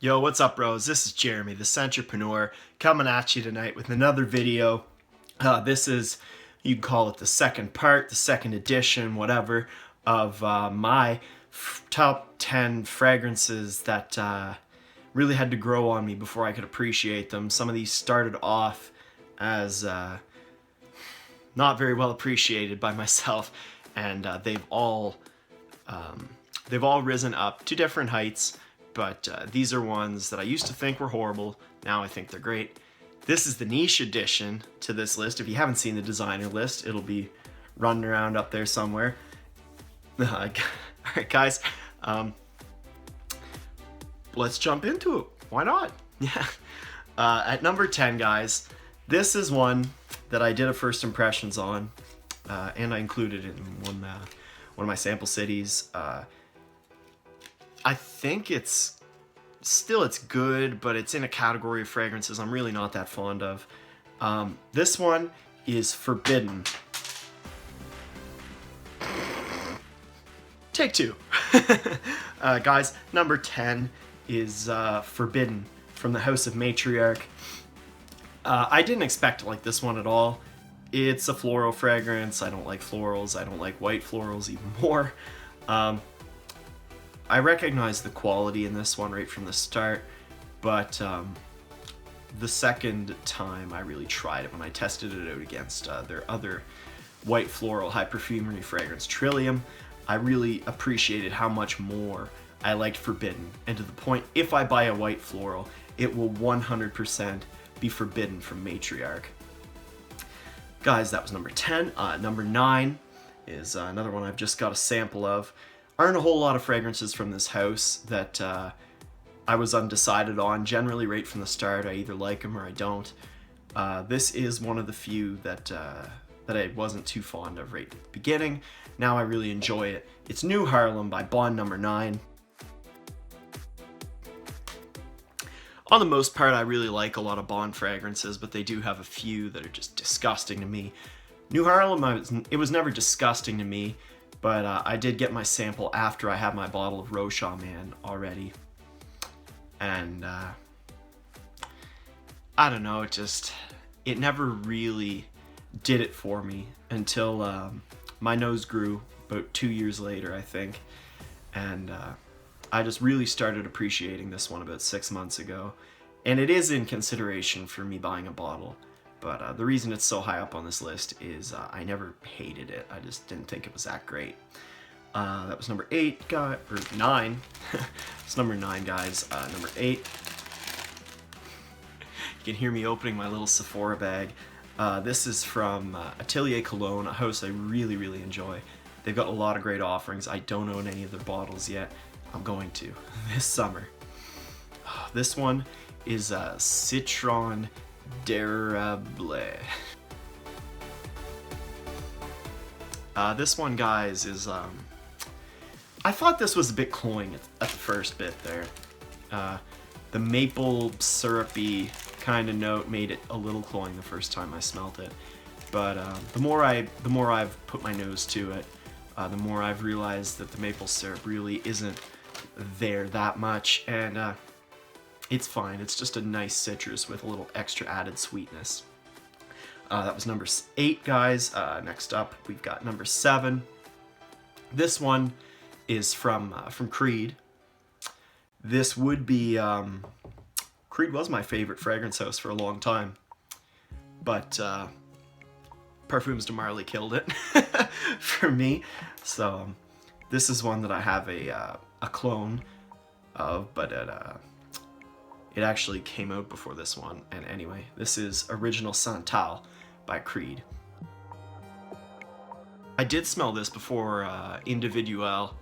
Yo, what's up, bros? This is Jeremy, the Centrepreneur, coming at you tonight with another video. This is, you can call it the second part, the second edition, whatever, of my top 10 fragrances that really had to grow on me before I could appreciate them. Some of these started off as not very well appreciated by myself, and they've all risen up to different heights. But these are ones that I used to think were horrible. Now I think they're great. This is the niche edition to this list. If you haven't seen the designer list, it'll be running around up there somewhere. Alright guys, let's jump into it. Why not? Yeah. At number 10, guys, this is one that I did a first impressions on, and I included it in one of my sample cities. I think it's good, but it's in a category of fragrances I'm really not that fond of. This one is Forbidden. Take two. Guys, number 10 is Forbidden from the House of Matriarch. I didn't expect to like this one at all. It's a floral fragrance. I don't like florals. I don't like white florals even more. I recognize the quality in this one right from the start, but the second time I really tried it, when I tested it out against their other white floral high perfumery fragrance, Trillium, I really appreciated how much more I liked Forbidden, and to the point, if I buy a white floral, it will 100% be Forbidden from Matriarch. Guys, that was number 10. Number 9 is another one I've just got a sample of. Aren't a whole lot of fragrances from this house that I was undecided on. Generally, right from the start, I either like them or I don't. This is one of the few that I wasn't too fond of right at the beginning. Now I really enjoy it. It's New Haarlem by Bond Number 9. On the most part, I really like a lot of Bond fragrances, but they do have a few that are just disgusting to me. New Haarlem, it was never disgusting to me, but I did get my sample after I had my bottle of Rochat Man already. And I don't know, it never really did it for me until my nose grew about 2 years later, I think. And I just really started appreciating this one about 6 months ago. And it is in consideration for me buying a bottle. But the reason it's so high up on this list is I never hated it. I just didn't think it was that great. That was number 8, or 9. It's number 9, guys. Number 8. You can hear me opening my little Sephora bag. This is from Atelier Cologne, a house I really, really enjoy. They've got a lot of great offerings. I don't own any of their bottles yet. I'm going to this summer. This one is Citron d'Érable. This one, guys, is I thought this was a bit cloying at the first bit there. The maple syrupy kind of note made it a little cloying the first time I smelled it, but the more I've put my nose to it, the more I've realized that the maple syrup really isn't there that much, and it's fine. It's just a nice citrus with a little extra added sweetness. That was number 8, guys. Next up, we've got number 7. This one is from Creed. This would be Creed was my favorite fragrance house for a long time, but Parfums de Marly killed it for me. So this is one that I have a clone of, but it actually came out before this one. And anyway, this is Original Santal by Creed. I did smell this before Individuel,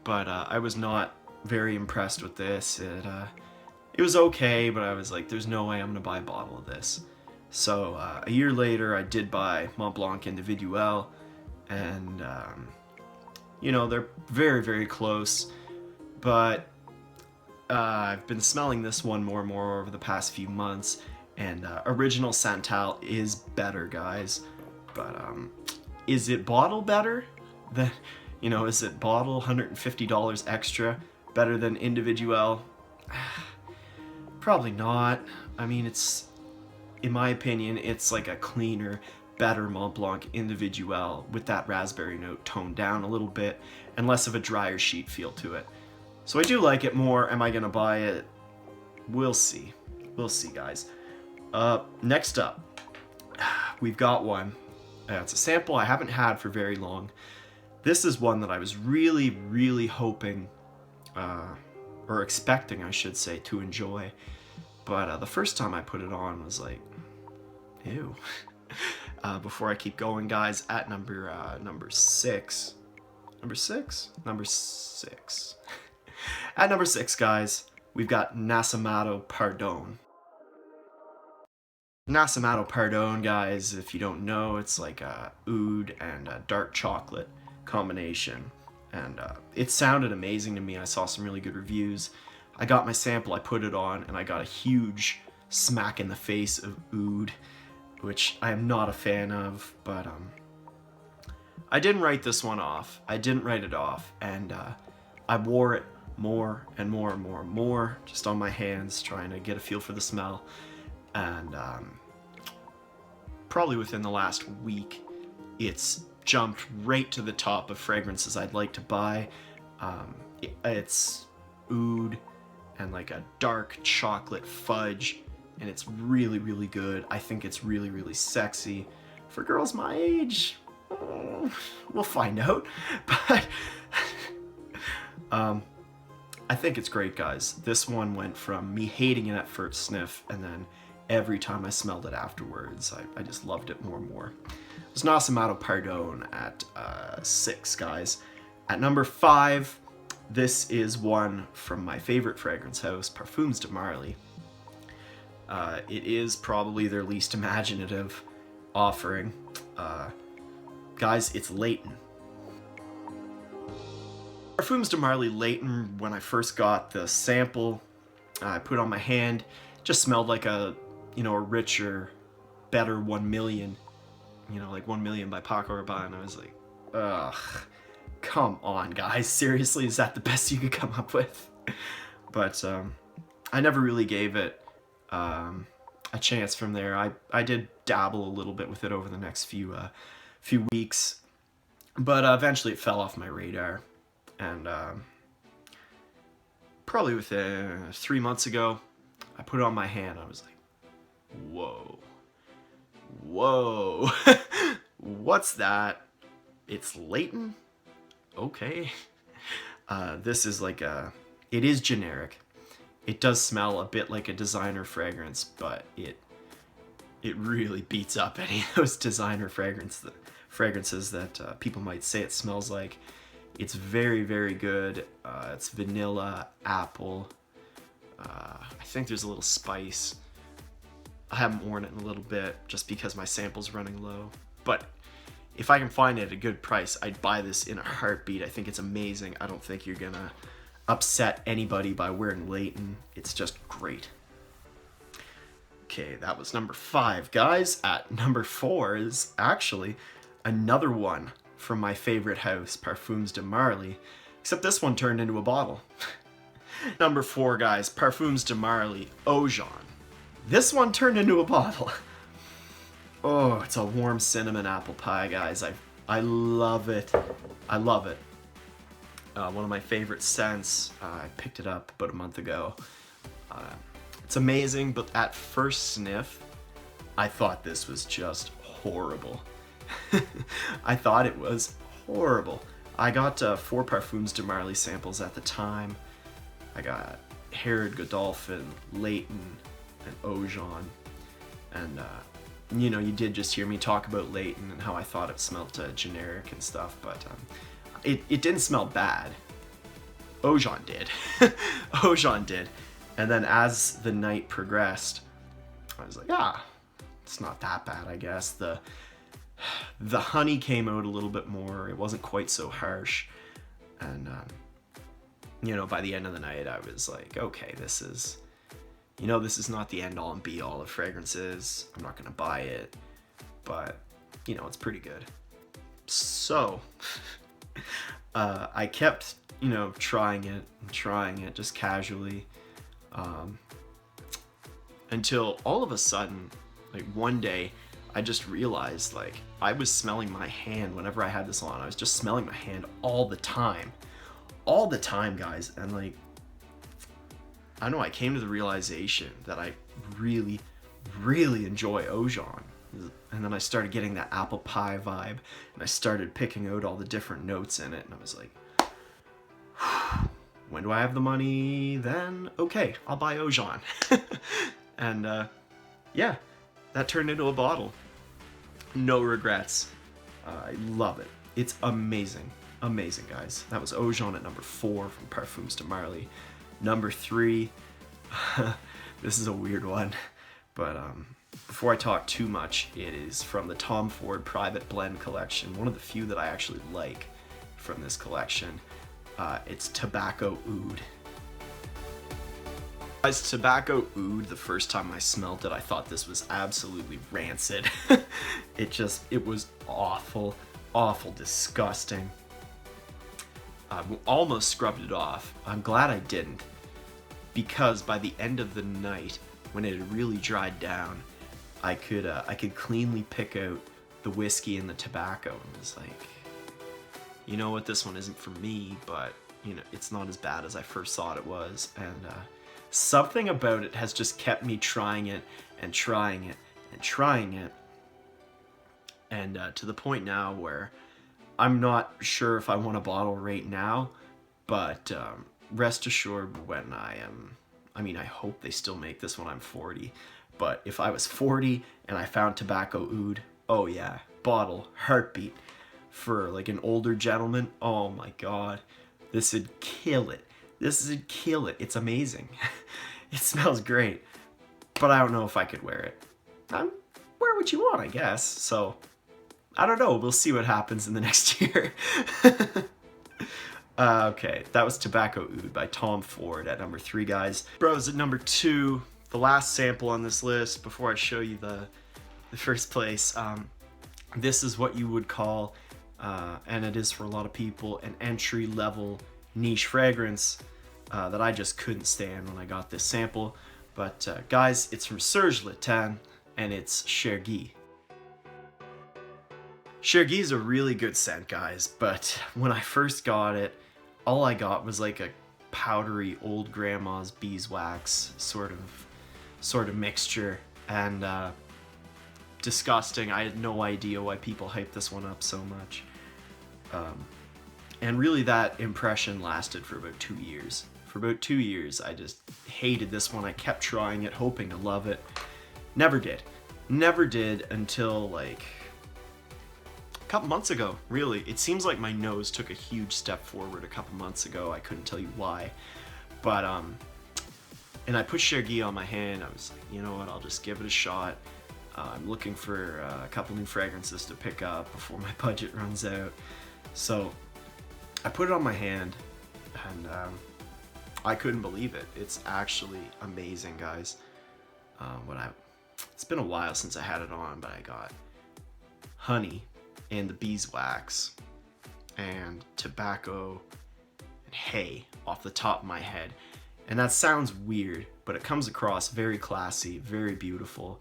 but I was not very impressed with this. It was okay, but I was like, there's no way I'm gonna buy a bottle of this. So a year later, I did buy Mont Blanc Individuel, and you know, they're very, very close, but I've been smelling this one more and more over the past few months, and Original Santal is better, guys. But is it bottle better? Is it bottle $150 extra better than Individuel? Probably not. I mean, in my opinion, it's like a cleaner, better Mont Blanc Individuel with that raspberry note toned down a little bit and less of a drier sheet feel to it. So I do like it more. Am I gonna buy it? We'll see. We'll see, guys. Next up, we've got one. It's a sample I haven't had for very long. This is one that I was really, really hoping, or expecting, I should say, to enjoy. But the first time I put it on was like, ew. Before I keep going, guys, at number 6. Number 6? Number 6. At number 6, guys, we've got Nasomatto Pardon. Nasomatto Pardon, guys, if you don't know, it's like a oud and a dark chocolate combination. And it sounded amazing to me. I saw some really good reviews. I got my sample, I put it on, and I got a huge smack in the face of oud, which I am not a fan of, but I didn't write this one off. I didn't write it off, and I wore it more and more and more and more, just on my hands, trying to get a feel for the smell. And probably within the last week, it's jumped right to the top of fragrances I'd like to buy. It's oud and like a dark chocolate fudge, and it's really, really good. I think it's really, really sexy. For girls my age, we'll find out. But I think it's great, guys. This one went from me hating it at first sniff, and then every time I smelled it afterwards, I just loved it more and more. It's Nasomatto Pardon at 6, guys. At number 5, this is one from my favorite fragrance house, Parfums de Marly. It is probably their least imaginative offering. Guys, it's Layton. Parfums de Marly Layton, when I first got the sample, I put it on my hand, just smelled like a richer, better 1 million. Like 1 million by Paco Rabanne. And I was like, ugh, come on, guys. Seriously, is that the best you could come up with? But I never really gave it a chance from there. I did dabble a little bit with it over the next few weeks, but eventually it fell off my radar. And probably within 3 months ago, I put it on my hand. I was like, whoa. Whoa. What's that? It's Layton? Okay. This is like it is generic. It does smell a bit like a designer fragrance, but it really beats up any of those designer fragrances that people might say it smells like. It's very, very good. It's vanilla, apple. I think there's a little spice. I haven't worn it in a little bit just because my sample's running low. But if I can find it at a good price, I'd buy this in a heartbeat. I think it's amazing. I don't think you're gonna upset anybody by wearing Layton. It's just great. Okay, that was number 5, guys. At number 4 is actually another one from my favorite house, Parfums de Marly, except this one turned into a bottle. Number 4, guys, Parfums de Marly Oajan. This one turned into a bottle. Oh, it's a warm cinnamon apple pie, guys. I love it. I love it. One of my favorite scents. I picked it up about a month ago. It's amazing, but at first sniff, I thought this was just horrible. I thought it was horrible. I got 4 Parfums de Marly samples at the time. I got Herod, Godolphin, Layton, and Oajan. And, you did just hear me talk about Layton and how I thought it smelled generic and stuff, but it didn't smell bad. Oajan did. Oajan did. And then as the night progressed, I was like, it's not that bad, I guess. The honey came out a little bit more. It wasn't quite so harsh. And, by the end of the night, I was like, okay, this is not the end all and be all of fragrances. I'm not going to buy it, but, it's pretty good. So, I kept, trying it just casually. until all of a sudden, like one day, I just realized like I was smelling my hand whenever I had this on. I was just smelling my hand all the time, guys. And like, I don't know, I came to the realization that I really, really enjoy Oajan. And then I started getting that apple pie vibe, and I started picking out all the different notes in it, and I was like, when do I have the money? Then okay, I'll buy Oajan. And yeah, that turned into a bottle. No regrets. I love it. It's amazing. Amazing, guys. That was Oajan at number 4 from Parfums de Marly. Number 3, this is a weird one, but before I talk too much, it is from the Tom Ford Private Blend collection, one of the few that I actually like from this collection. It's Tobacco Oud. Guys, Tobacco Oud, the first time I smelled it, I thought this was absolutely rancid. It was awful, disgusting. I almost scrubbed it off. I'm glad I didn't, because by the end of the night, when it had really dried down, I could cleanly pick out the whiskey and the tobacco, and it was like, you know what, this one isn't for me, but you know, it's not as bad as I first thought it was. And something about it has just kept me trying it and trying it and trying it, and to the point now where I'm not sure if I want a bottle right now, but rest assured, when I hope they still make this when I'm 40, but if I was 40 and I found Tobacco Oud, oh yeah, bottle, heartbeat. For like an older gentleman, oh my god, this would kill it. It's amazing. It smells great, but I don't know if I could wear it. Wear what you want, I guess, so I don't know. We'll see what happens in the next year. Okay, that was Tobacco Oud by Tom Ford at number 3, guys. Bros at number 2, the last sample on this list before I show you the first place. This is what you would call, and it is for a lot of people, an entry-level niche fragrance that I just couldn't stand when I got this sample. But guys, it's from Serge Lutens, and it's Chergui. Chergui is a really good scent, guys, but when I first got it, all I got was like a powdery old grandma's beeswax sort of mixture, and disgusting. I had no idea why people hyped this one up so much. And really that impression lasted for about 2 years. For about 2 years, I just hated this one. I kept trying it, hoping to love it. Never did until like a couple months ago, really. It seems like my nose took a huge step forward a couple months ago. I couldn't tell you why. But, and I put Chergui on my hand. I was like, you know what, I'll just give it a shot. I'm looking for a couple new fragrances to pick up before my budget runs out. So I put it on my hand, and I couldn't believe it. It's actually amazing, guys. It's been a while since I had it on, but I got honey and the beeswax and tobacco and hay off the top of my head. And that sounds weird, but it comes across very classy, very beautiful.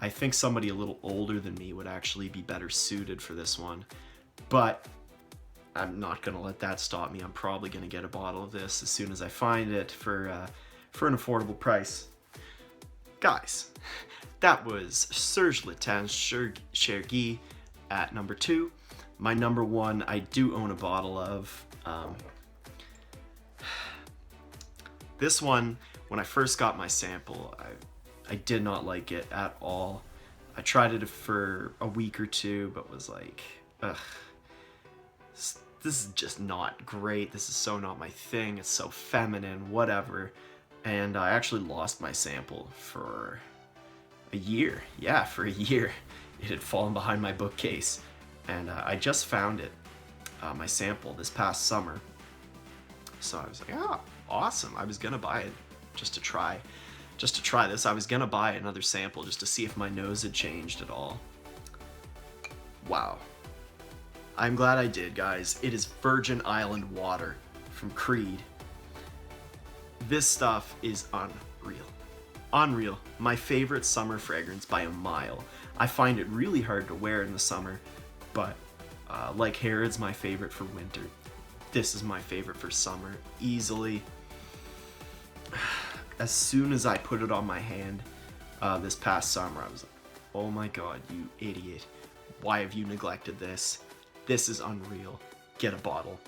I think somebody a little older than me would actually be better suited for this one, but I'm not gonna let that stop me. I'm probably gonna get a bottle of this as soon as I find it for an affordable price. Guys, that was Serge Lutens Chergui at number 2. My number 1, I do own a bottle of. This one, when I first got my sample, I did not like it at all. I tried it for a week or 2, but was like, ugh, this is just not great. This is so not my thing. It's so feminine, whatever. And I actually lost my sample for a year. Yeah, for a year. It had fallen behind my bookcase. And I just found it, my sample, this past summer. So I was like, oh, awesome. I was gonna buy it just to try this. I was gonna buy another sample just to see if my nose had changed at all. Wow. I'm glad I did, guys. It is Virgin Island water from Creed. This stuff is unreal. Unreal. My favorite summer fragrance by a mile. I find it really hard to wear in the summer, but like Harrod's my favorite for winter. This is my favorite for summer, easily. As soon as I put it on my hand this past summer, I was like, oh my god, you idiot. Why have you neglected this? This is unreal. Get a bottle.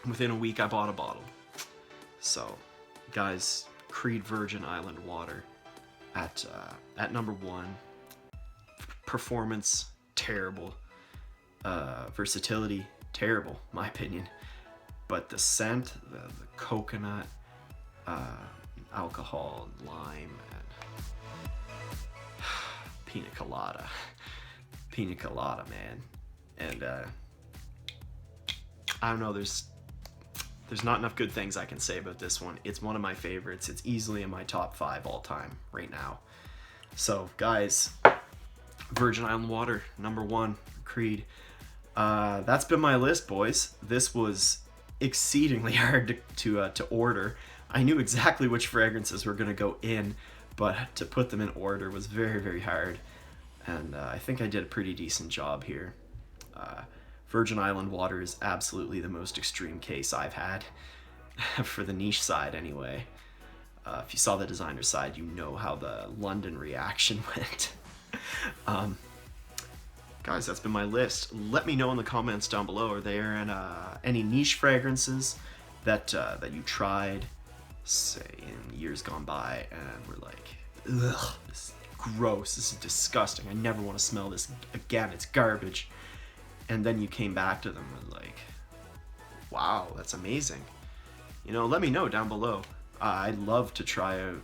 Within a week, I bought a bottle. So, guys, Creed Virgin Island Water at number 1. Performance, terrible. Versatility, terrible, my opinion. But the scent, the coconut, alcohol, lime, and pina colada. Pina colada, man. And I don't know, there's not enough good things I can say about this one. It's one of my favorites. It's easily in my top 5 all time right now. So guys, Virgin Island Water, number 1, Creed. That's been my list, boys. This was exceedingly hard to order. I knew exactly which fragrances were gonna go in, but to put them in order was very, very hard. And I think I did a pretty decent job here. Virgin Island Water is absolutely the most extreme case I've had, for the niche side anyway. If you saw the designer side, you know how the London reaction went. Guys, that's been my list. Let me know in the comments down below, are there any niche fragrances that you tried, say, in years gone by, and were like, ugh, this is gross, this is disgusting, I never want to smell this again, it's garbage. And then you came back to them and like, wow, that's amazing. You know, let me know down below. I'd love to try a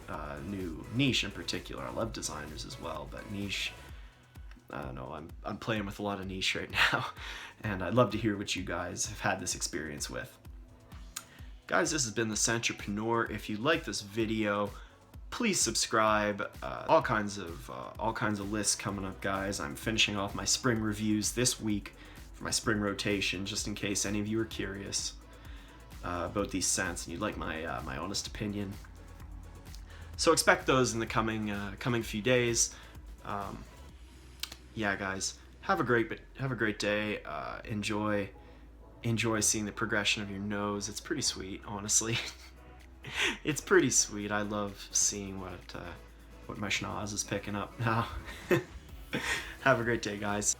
new niche in particular. I love designers as well, but niche, I don't know, I'm playing with a lot of niche right now, and I'd love to hear what you guys have had this experience with. Guys, this has been the Centrepreneur. If you like this video, please subscribe. All kinds of lists coming up, guys. I'm finishing off my spring reviews this week for my spring rotation, just in case any of you are curious about these scents and you'd like my honest opinion. So expect those in the coming few days. Yeah, guys, have a great day. Enjoy seeing the progression of your nose. It's pretty sweet, honestly. It's pretty sweet. I love seeing what my schnoz is picking up now. Have a great day, guys.